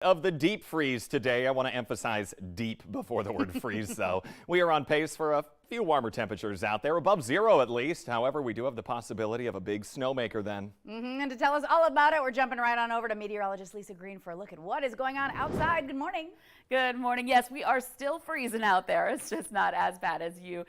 Of the deep freeze today. I want to emphasize deep before the word freeze, though. We are on pace for a few warmer temperatures out there, above zero at least. However, we do have the possibility of a big snowmaker then. And to tell us all about it, we're jumping right on over to meteorologist Lisa Green for a look at what is going on outside. Good morning. Good morning. Yes, we are still freezing out there. It's just not as bad as you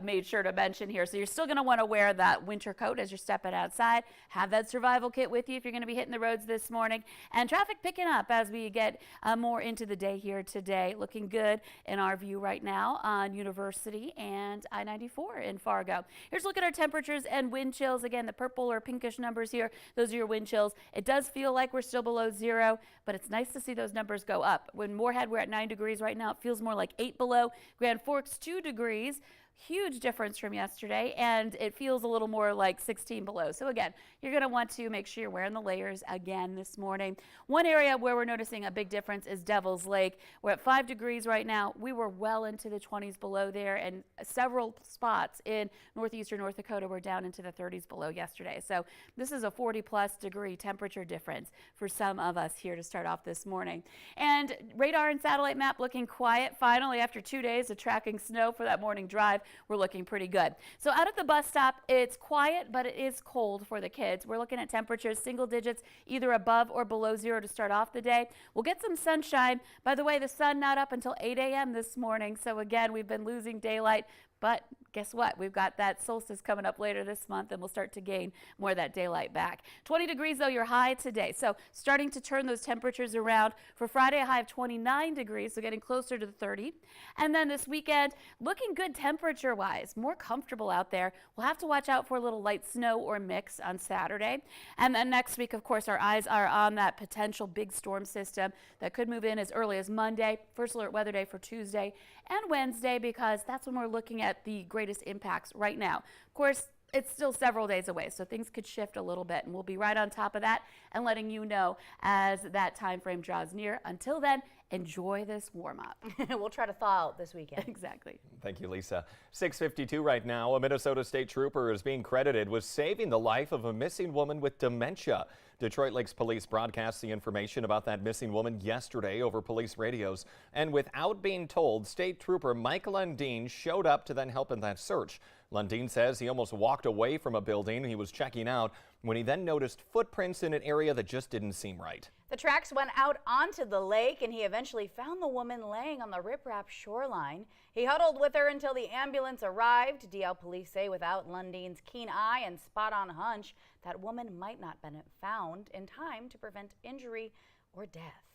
made sure to mention here. So you're still going to want to wear that winter coat as you're stepping outside. Have that survival kit with you if you're going to be hitting the roads this morning. And traffic picking up as we get more into the day here today. Looking good in our view right now on University and I-94 in Fargo. Here's a look at our temperatures and wind chills. Again, the purple or pinkish numbers here, those are your wind chills. It does feel like we're still below zero, but it's nice to see those numbers go up. When Moorhead, we're at 9 degrees right now. It feels more like 8 below. Grand Forks, 2 degrees. Huge difference from yesterday, and it feels a little more like 16 below. So again, you're going to want to make sure you're wearing the layers again this morning. One area where we're noticing a big difference is Devil's Lake. We're at 5 degrees right now. We were well into the 20s below there, and several spots in northeastern North Dakota were down into the 30s below yesterday. So this is a 40-plus degree temperature difference for some of us here to start off this morning. And radar and satellite map looking quiet finally after 2 days of tracking snow for that morning drive. We're looking pretty good. So out at the bus stop, it's quiet, but it is cold for the kids. We're looking at temperatures, single digits, either above or below zero to start off the day. We'll get some sunshine. By the way, the sun not up until 8 a.m. this morning. So again, we've been losing daylight. But guess what? We've got that solstice coming up later this month, and we'll start to gain more of that daylight back. 20 degrees, though, your high today. So starting to turn those temperatures around. For Friday, a high of 29 degrees, so getting closer to the 30. And then this weekend, looking good temperature-wise, more comfortable out there. We'll have to watch out for a little light snow or mix on Saturday. And then next week, of course, our eyes are on that potential big storm system that could move in as early as Monday. First alert weather day for Tuesday and Wednesday, because that's when we're looking at the greatest impacts right now. Of course, it's still several days away, so things could shift a little bit, and we'll be right on top of that and letting you know as that time frame draws near. Until then, enjoy this warm-up. We'll try to thaw out this weekend. Exactly. Thank you, Lisa. 6:52 right now. A Minnesota state trooper is being credited with saving the life of a missing woman with dementia. Detroit Lakes Police broadcast the information about that missing woman yesterday over police radios. And without being told, State Trooper Mike Lundeen showed up to then help in that search. Lundeen says he almost walked away from a building he was checking out when he then noticed footprints in an area that just didn't seem right. The tracks went out onto the lake, and he eventually found the woman laying on the riprap shoreline. He huddled with her until the ambulance arrived. DL police say without Lundeen's keen eye and spot-on hunch, that woman might not have been found in time to prevent injury or death.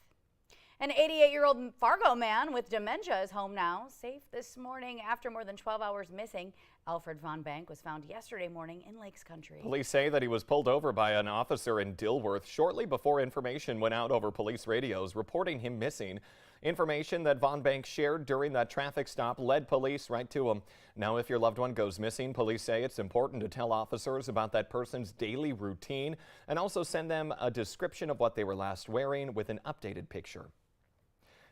An 88-year-old Fargo man with dementia is home now, safe this morning after more than 12 hours missing. Alfred Von Bank was found yesterday morning in Lakes Country. Police say that he was pulled over by an officer in Dilworth shortly before information went out over police radios reporting him missing. Information that Von Bank shared during that traffic stop led police right to him. Now, if your loved one goes missing, police say it's important to tell officers about that person's daily routine and also send them a description of what they were last wearing with an updated picture.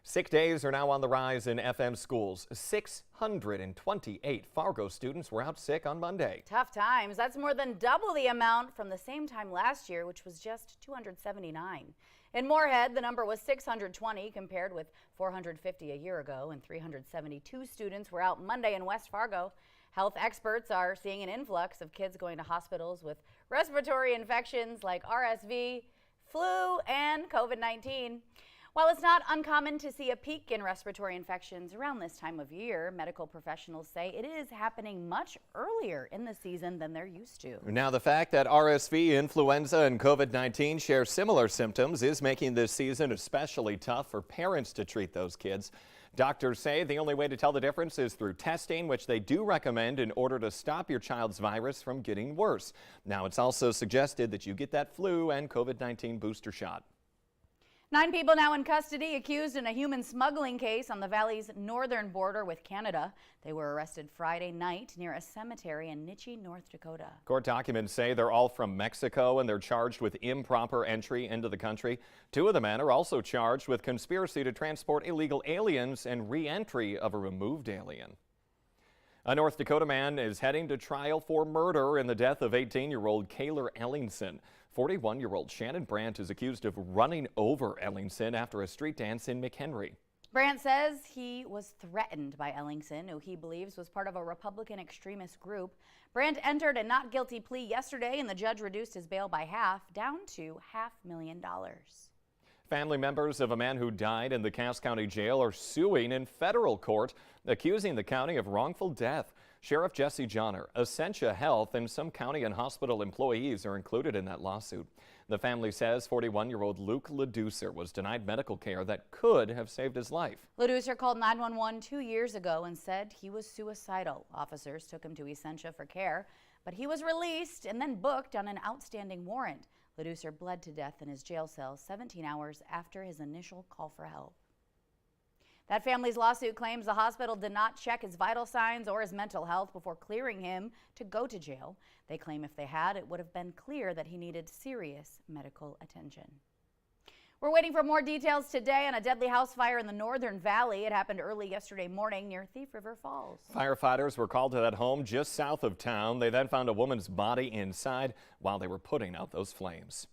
Sick days are now on the rise in FM schools. 628 Fargo students were out sick on Monday. Tough times. That's more than double the amount from the same time last year, which was just 279. In Moorhead, the number was 620 compared with 450 a year ago, and 372 students were out Monday in West Fargo. Health experts are seeing an influx of kids going to hospitals with respiratory infections like RSV, flu, and COVID-19. While it's not uncommon to see a peak in respiratory infections around this time of year, medical professionals say it is happening much earlier in the season than they're used to. Now, the fact that RSV, influenza, and COVID-19 share similar symptoms is making this season especially tough for parents to treat those kids. Doctors say the only way to tell the difference is through testing, which they do recommend in order to stop your child's virus from getting worse. Now, it's also suggested that you get that flu and COVID-19 booster shot. 9 people now in custody accused in a human smuggling case on the valley's northern border with Canada. They were arrested Friday night near a cemetery in Nitchie, North Dakota. Court documents say they're all from Mexico and they're charged with improper entry into the country. 2 of the men are also charged with conspiracy to transport illegal aliens and re-entry of a removed alien. A North Dakota man is heading to trial for murder in the death of 18-year-old Kayler Ellingson. 41-year-old Shannon Brandt is accused of running over Ellingson after a street dance in McHenry. Brandt says he was threatened by Ellingson, who he believes was part of a Republican extremist group. Brandt entered a not guilty plea yesterday, and the judge reduced his bail by half, down to $500,000. Family members of a man who died in the Cass County Jail are suing in federal court, accusing the county of wrongful death. Sheriff Jesse Johnner, Essentia Health, and some county and hospital employees are included in that lawsuit. The family says 41-year-old Luke LaDucer was denied medical care that could have saved his life. LaDucer called 911 2 years ago and said he was suicidal. Officers took him to Essentia for care, but he was released and then booked on an outstanding warrant. LaDucer bled to death in his jail cell 17 hours after his initial call for help. That family's lawsuit claims the hospital did not check his vital signs or his mental health before clearing him to go to jail. They claim if they had, it would have been clear that he needed serious medical attention. We're waiting for more details today on a deadly house fire in the Northern Valley. It happened early yesterday morning near Thief River Falls. Firefighters were called to that home just south of town. They then found a woman's body inside while they were putting out those flames.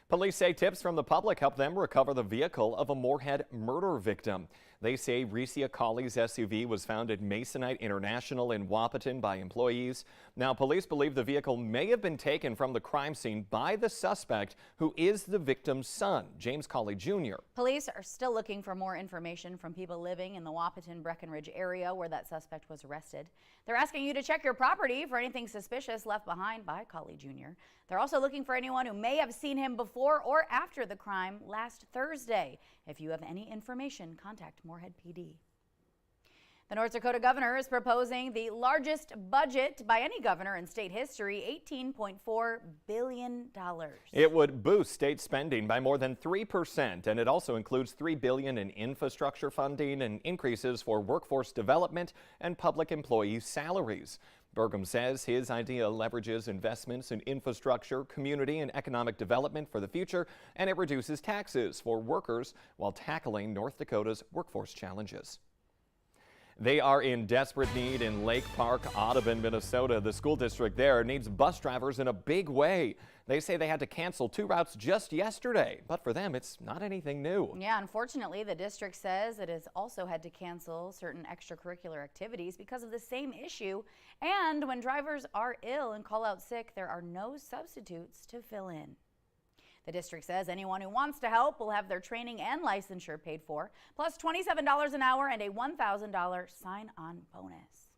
Police say tips from the public helped them recover the vehicle of a Moorhead murder victim. They say Recia Colley's SUV was found at Masonite International in Wahpeton by employees. Now, police believe the vehicle may have been taken from the crime scene by the suspect, who is the victim's son, James Colley Jr. Police are still looking for more information from people living in the Wahpeton-Breckenridge area where that suspect was arrested. They're asking you to check your property for anything suspicious left behind by Colley Jr. They're also looking for anyone who may have seen him before or after the crime last Thursday. If you have any information, contact Moorhead PD. The North Dakota governor is proposing the largest budget by any governor in state history, $18.4 billion. It would boost state spending by more than 3%, and it also includes $3 billion in infrastructure funding and increases for workforce development and public employee salaries. Burgum says his idea leverages investments in infrastructure, community, and economic development for the future, and it reduces taxes for workers while tackling North Dakota's workforce challenges. They are in desperate need in Lake Park, Audubon, Minnesota. The school district there needs bus drivers in a big way. They say they had to cancel 2 routes just yesterday, but for them, it's not anything new. Yeah, unfortunately, the district says it has also had to cancel certain extracurricular activities because of the same issue. And when drivers are ill and call out sick, there are no substitutes to fill in. The district says anyone who wants to help will have their training and licensure paid for, plus $27 an hour and a $1,000 sign-on bonus.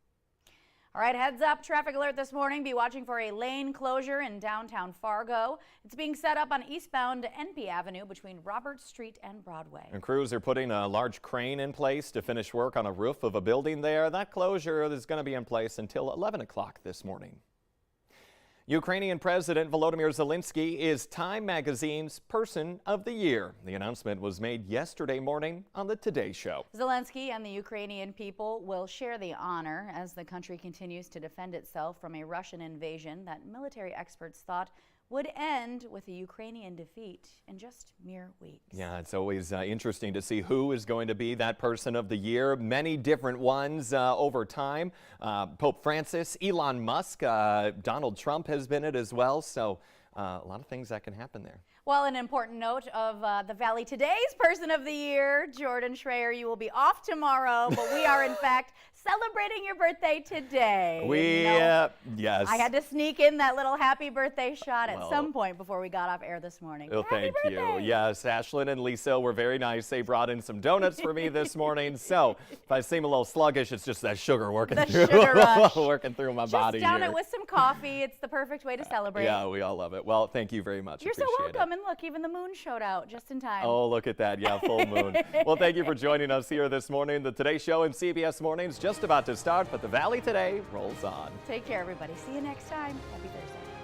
All right, heads up, traffic alert this morning. Be watching for a lane closure in downtown Fargo. It's being set up on eastbound NP Avenue between Roberts Street and Broadway. And crews are putting a large crane in place to finish work on a roof of a building there. That closure is going to be in place until 11 o'clock this morning. Ukrainian President Volodymyr Zelensky is Time Magazine's Person of the Year. The announcement was made yesterday morning on the Today Show. Zelensky and the Ukrainian people will share the honor as the country continues to defend itself from a Russian invasion that military experts thought would end with a Ukrainian defeat in just mere weeks. Yeah, it's always interesting to see who is going to be that Person of the Year. Many different ones over time. Pope Francis, Elon Musk, Donald Trump has been it as well. So a lot of things that can happen there. Well, an important note of the Valley Today's Person of the Year, Jordan Schreier, you will be off tomorrow, but we are in fact celebrating your birthday today. Yes. I had to sneak in that little happy birthday shot at some point before we got off air this morning. Well, thank you. Yes, Ashlyn and Lisa were very nice. They brought in some donuts for me this morning. So if I seem a little sluggish, it's just that sugar working through my body Just down here. it with some coffee. It's the perfect way to celebrate. Yeah, we all love it. Well, thank you very much. You're so Appreciate welcome. And look, even the moon showed out just in time. Oh, look at that. Yeah, full moon. Well, thank you for joining us here this morning. The Today Show and CBS Mornings just about to start, but the Valley Today rolls on. Take care, everybody. See you next time. Happy Thursday.